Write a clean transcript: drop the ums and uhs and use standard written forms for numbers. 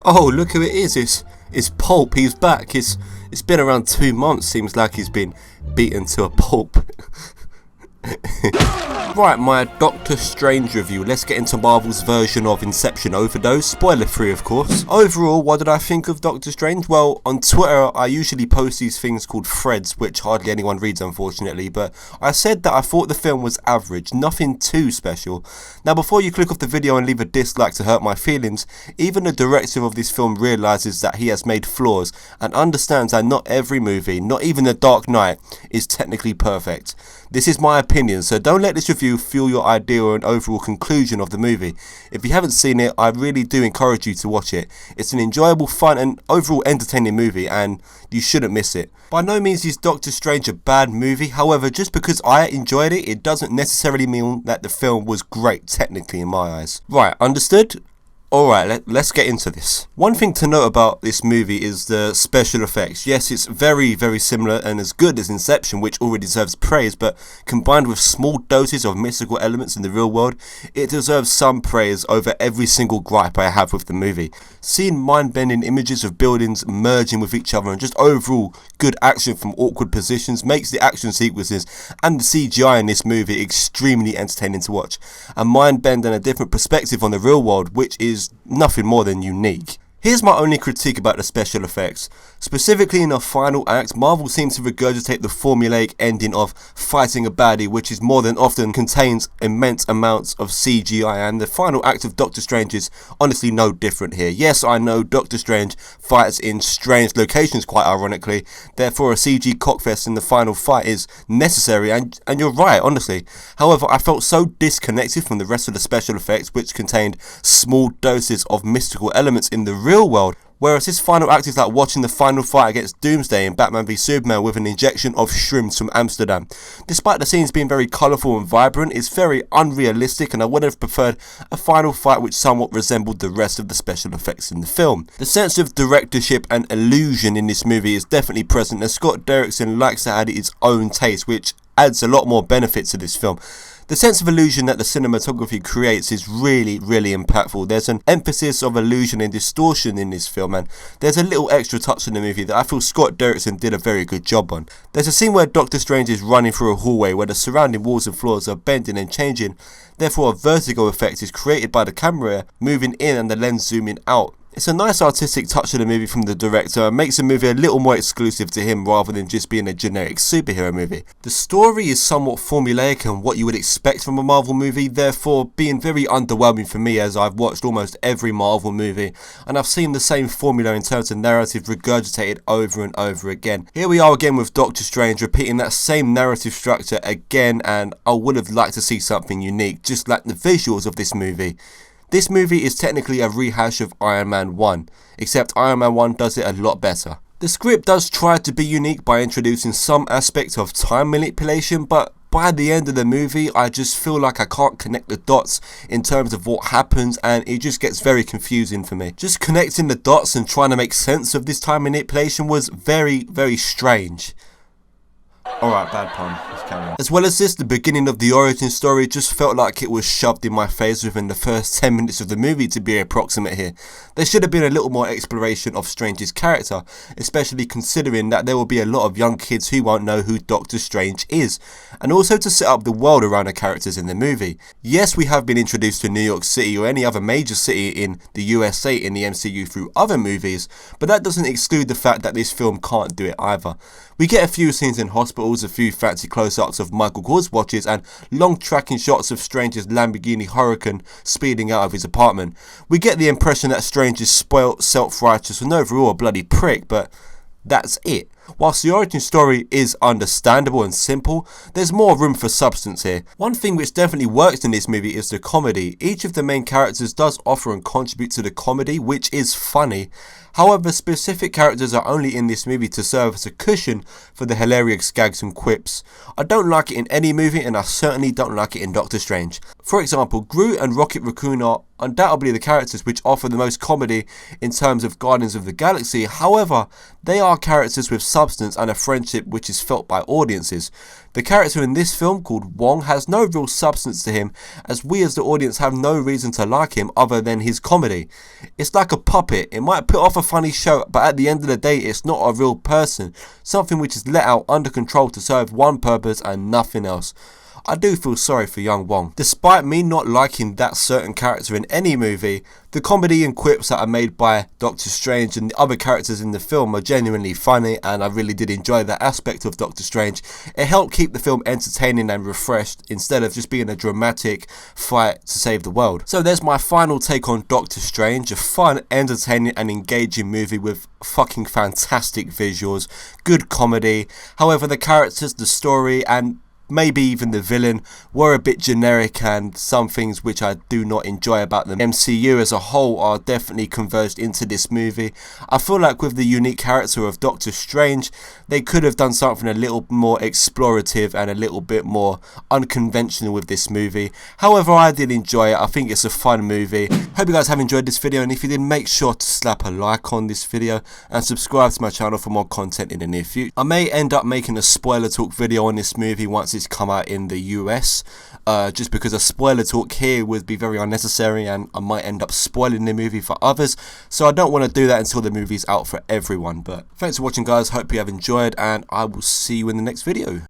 Oh, look who it is. It's Pulp. He's back. It's been around 2 months. Seems like he's been beaten to a pulp. Right, my Doctor Strange review. Let's get into Marvel's version of Inception Overdose. Spoiler free, of course. Overall, what did I think of Doctor Strange? Well, on Twitter, I usually post these things called threads, which hardly anyone reads, unfortunately. But I said that I thought the film was average, nothing too special. Now, before you click off the video and leave a dislike to hurt my feelings, even the director of this film realizes that he has made flaws and understands that not every movie, not even The Dark Knight, is technically perfect. This is my opinion, so don't let this review fuel your idea or an overall conclusion of the movie. If you haven't seen it, I really do encourage you to watch it. It's an enjoyable, fun and overall entertaining movie, and you shouldn't miss it. By no means is Doctor Strange a bad movie, however, just because I enjoyed it, it doesn't necessarily mean that the film was great technically in my eyes. Right, understood? Alright, let's get into this. One thing to note about this movie is the special effects. Yes, it's very, very similar and as good as Inception, which already deserves praise, but combined with small doses of mystical elements in the real world, it deserves some praise over every single gripe I have with the movie. Seeing mind-bending images of buildings merging with each other and just overall good action from awkward positions makes the action sequences and the CGI in this movie extremely entertaining to watch. A mind bend and a different perspective on the real world, which is nothing more than unique. Here's my only critique about the special effects. Specifically in the final act, Marvel seems to regurgitate the formulaic ending of fighting a baddie, which is more than often contains immense amounts of CGI, and the final act of Doctor Strange is honestly no different here. Yes, I know Doctor Strange fights in strange locations quite ironically, therefore a CG cockfest in the final fight is necessary, and you're right, honestly. However, I felt so disconnected from the rest of the special effects, which contained small doses of mystical elements in the real world, whereas this final act is like watching the final fight against Doomsday in Batman v Superman with an injection of shrooms from Amsterdam. Despite the scenes being very colourful and vibrant, it's very unrealistic, and I would have preferred a final fight which somewhat resembled the rest of the special effects in the film. The sense of directorship and illusion in this movie is definitely present, as Scott Derrickson likes to add his own taste, which adds a lot more benefit to this film. The sense of illusion that the cinematography creates is really, really impactful. There's an emphasis of illusion and distortion in this film, and there's a little extra touch in the movie that I feel Scott Derrickson did a very good job on. There's a scene where Doctor Strange is running through a hallway where the surrounding walls and floors are bending and changing, therefore a vertigo effect is created by the camera moving in and the lens zooming out. It's a nice artistic touch of the movie from the director and makes the movie a little more exclusive to him rather than just being a generic superhero movie. The story is somewhat formulaic and what you would expect from a Marvel movie, therefore being very underwhelming for me, as I've watched almost every Marvel movie and I've seen the same formula in terms of narrative regurgitated over and over again. Here we are again with Doctor Strange repeating that same narrative structure again, and I would have liked to see something unique, just like the visuals of this movie. This movie is technically a rehash of Iron Man 1, except Iron Man 1 does it a lot better. The script does try to be unique by introducing some aspects of time manipulation, but by the end of the movie I just feel like I can't connect the dots in terms of what happens, and it just gets very confusing for me. Just connecting the dots and trying to make sense of this time manipulation was very, very strange. Alright, bad pun. Let's carry on. As well as this, the beginning of the origin story just felt like it was shoved in my face within the first 10 minutes of the movie, to be approximate here. There should have been a little more exploration of Strange's character, especially considering that there will be a lot of young kids who won't know who Doctor Strange is, and also to set up the world around the characters in the movie. Yes, we have been introduced to New York City or any other major city in the USA in the MCU through other movies, but that doesn't exclude the fact that this film can't do it either. We get a few scenes in hospitals, a few fancy close-ups of Michael Kors watches, and long tracking shots of Strange's Lamborghini Huracan speeding out of his apartment. We get the impression that Strange is spoilt, self-righteous, and overall a bloody prick, but that's it. Whilst the origin story is understandable and simple, there's more room for substance here. One thing which definitely works in this movie is the comedy. Each of the main characters does offer and contribute to the comedy, which is funny. However, specific characters are only in this movie to serve as a cushion for the hilarious gags and quips. I don't like it in any movie, and I certainly don't like it in Doctor Strange. For example, Groot and Rocket Raccoon are undoubtedly the characters which offer the most comedy in terms of Guardians of the Galaxy. However, they are characters with substance and a friendship which is felt by audiences. The character in this film, called Wong, has no real substance to him, as we as the audience have no reason to like him other than his comedy. It's like a puppet. It might put off a funny show, but at the end of the day it's not a real person, something which is let out under control to serve one purpose and nothing else. I do feel sorry for young Wong. Despite me not liking that certain character in any movie, the comedy and quips that are made by Doctor Strange and the other characters in the film are genuinely funny, and I really did enjoy that aspect of Doctor Strange. It helped keep the film entertaining and refreshed instead of just being a dramatic fight to save the world. So there's my final take on Doctor Strange, a fun, entertaining and engaging movie with fucking fantastic visuals, good comedy. However, the characters, the story and maybe even the villain were a bit generic, and some things which I do not enjoy about the MCU as a whole are definitely converged into this movie. I feel like with the unique character of Doctor Strange, they could have done something a little more explorative and a little bit more unconventional with this movie. However, I did enjoy it. I think it's a fun movie. Hope you guys have enjoyed this video, and if you did, make sure to slap a like on this video and subscribe to my channel for more content in the near future. I may end up making a spoiler talk video on this movie once it's come out in the US, just because a spoiler talk here would be very unnecessary and I might end up spoiling the movie for others, so I don't want to do that until the movie's out for everyone. But thanks for watching, guys. Hope you have enjoyed, and I will see you in the next video.